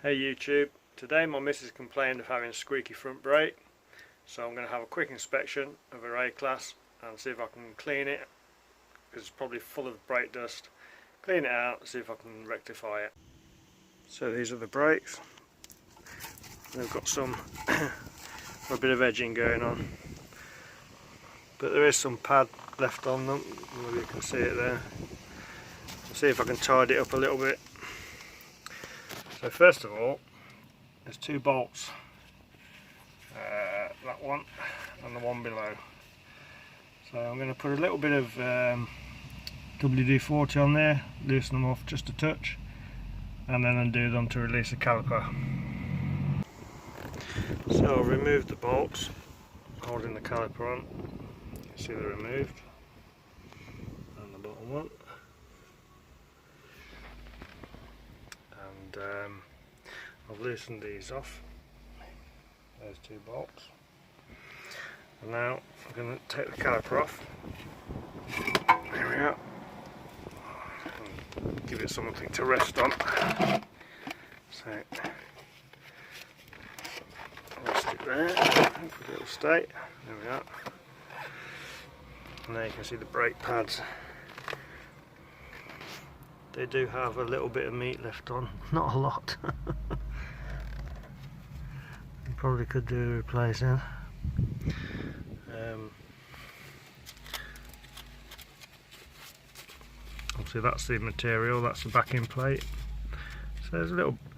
Hey YouTube, today my missus complained of having a squeaky front brake, so I'm going to have a quick inspection of her A-class and see if I can clean it, because it's probably full of brake dust. Clean it out and see if I can rectify it. So these are the brakes. They've got a bit of edging going on, but there is some pad left on them. Maybe you can see it there. I'll see if I can tidy it up a little bit. So first of all, there's two bolts, that one and the one below. So I'm going to put a little bit of WD-40 on there, loosen them off just a touch, and then undo them to release the caliper. So I'll remove the bolts holding the caliper on. You can see they're removed, and the bottom one. And I've loosened these off, those two bolts. And now I'm going to take the caliper off. There we are. And give it something to rest on. So rest it there. Hopefully it'll stay. There we are. And there you can see the brake pads. They do have a little bit of meat left on, not a lot. You probably could do a replacing. Obviously that's the material, that's the backing plate. So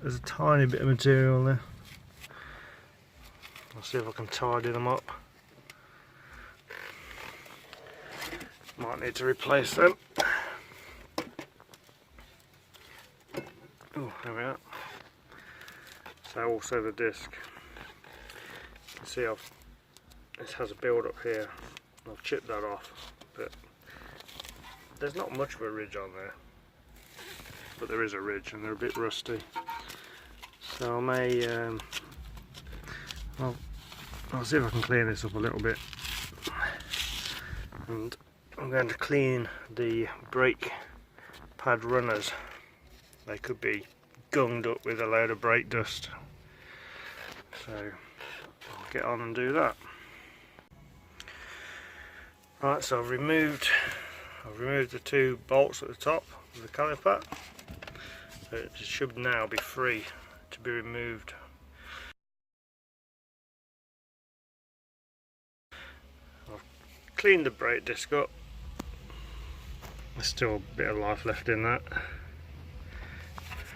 there's a tiny bit of material there. I'll see if I can tidy them up. Might need to replace them. Oh, there we are. So also the disc. You can see this has a build up here. I've chipped that off, but there's not much of a ridge on there. But there is a ridge, and they're a bit rusty. So I may, I'll see if I can clean this up a little bit. And I'm going to clean the brake pad runners. They could be gunged up with a load of brake dust. So I'll get on and do that. Right, so I've removed the two bolts at the top of the caliper. So it should now be free to be removed. I've cleaned the brake disc up. There's still a bit of life left in that.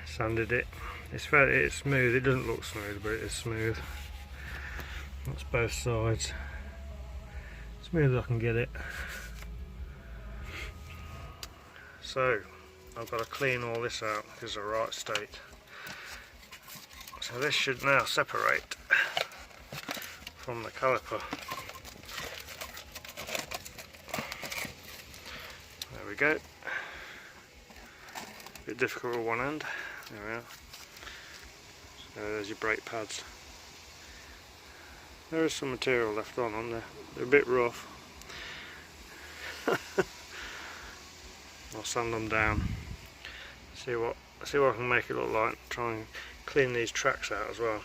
Sanded it. It's smooth. It doesn't look smooth, but it is smooth. That's both sides. Smooth as I can get it. So I've got to clean all this out because it's the right state. So this should now separate from the caliper. There we go. A bit difficult with one end. There we are. So there's your brake pads. There is some material left on there. They're a bit rough. I'll sand them down. See what I can make it look like. Try and clean these tracks out as well.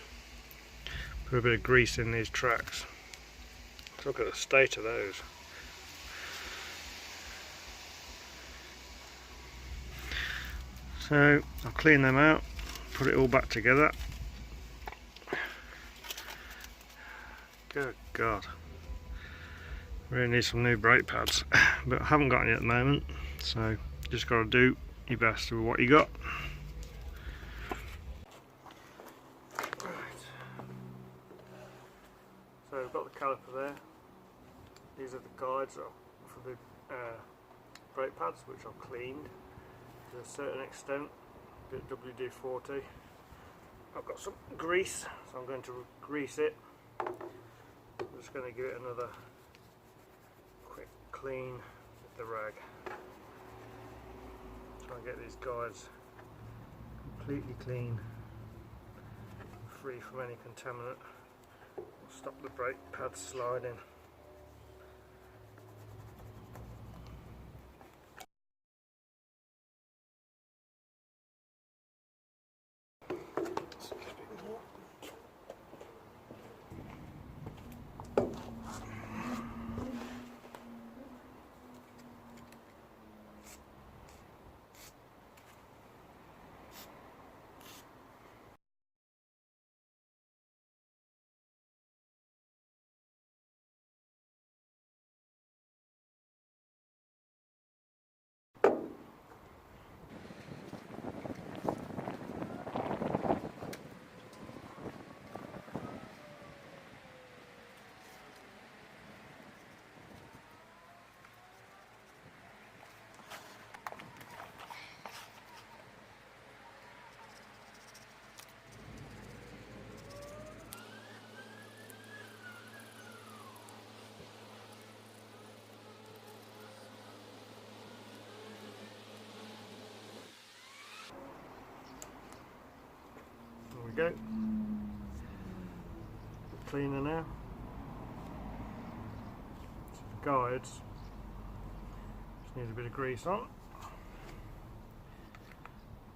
Put a bit of grease in these tracks. Look at the state of those. So I'll clean them out, put it all back together. Good God. Really need some new brake pads, but I haven't got any at the moment, so just got to do your best with what you got. Right. So we've got the caliper there. These are the guides for the brake pads, which I've cleaned to a certain extent, a bit of WD-40. I've got some grease, so I'm going to grease it. I'm just going to give it another quick clean with the rag. Try and get these guides completely clean, free from any contaminant. Stop the brake pads sliding. go. Cleaner now. So the guides just need a bit of grease on.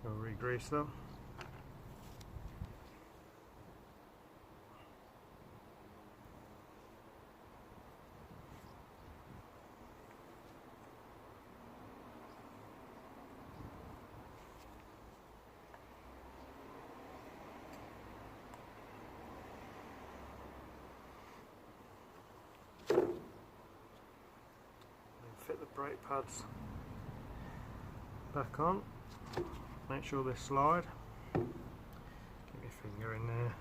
I'll re-grease them. Fit the brake pads back on, make sure they slide, get your finger in there,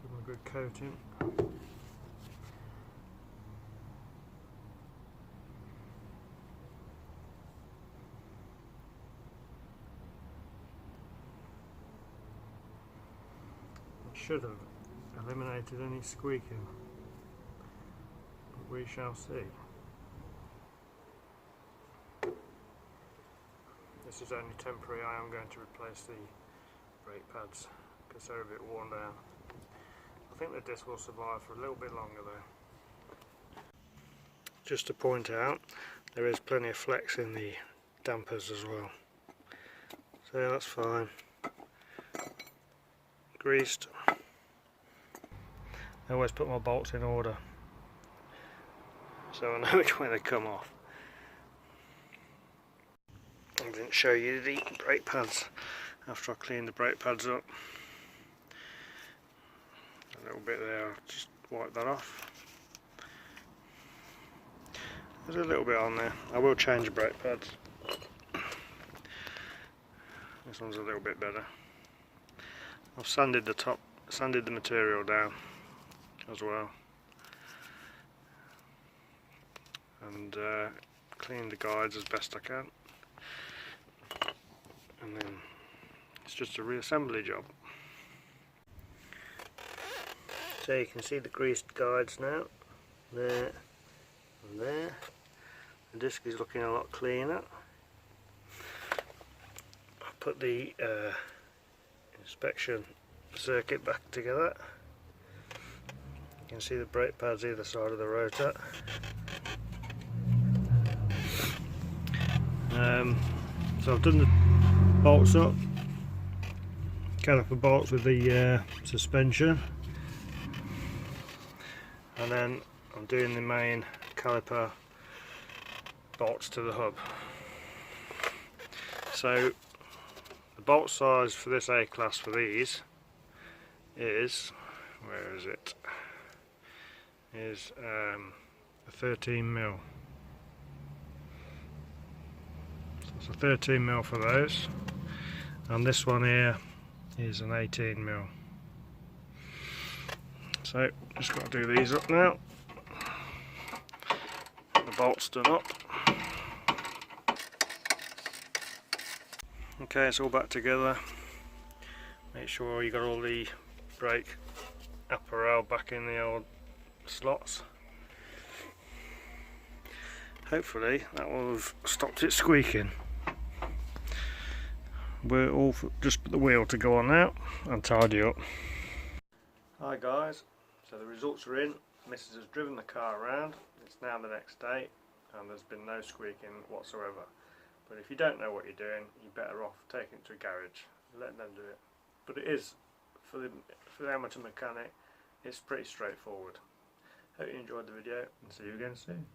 give them a good coating. Should have eliminated any squeaking, but we shall see. This is only temporary. I am going to replace the brake pads because they're a bit worn down. I think the disc will survive for a little bit longer though. Just to point out, there is plenty of flex in the dampers as well, so yeah, that's fine. Greased. I always put my bolts in order so I know which way they come off. I didn't show you the brake pads after I cleaned the brake pads up. A little bit there, I'll just wipe that off. There's a little bit on there. I will change the brake pads. This one's a little bit better. I've sanded the top, sanded the material down as well, and cleaned the guides as best I can, and then it's just a reassembly job. So you can see the greased guides now, there and there. The disc is looking a lot cleaner. I put the inspection circuit back together. You can see the brake pads either side of the rotor. So I've done the bolts up, caliper bolts with the suspension, and then I'm doing the main caliper bolts to the hub. So the bolt size for this A-class for these is, where is it? Is a 13mm. So it's a 13mm for those, and this one here is an 18mm. So just got to do these up now. The bolts done up. Okay, it's all back together. Make sure you got all the brake apparel back in the old slots. Hopefully that will have stopped it squeaking. We're all just put the wheel to go on now and tidy up. Hi guys, so the results are in. Mrs. has driven the car around. It's now the next day and there's been no squeaking whatsoever. But if you don't know what you're doing, you're better off taking it to a garage, letting them do it. But it is, for the amateur mechanic, it's pretty straightforward. Hope you enjoyed the video and see you again soon.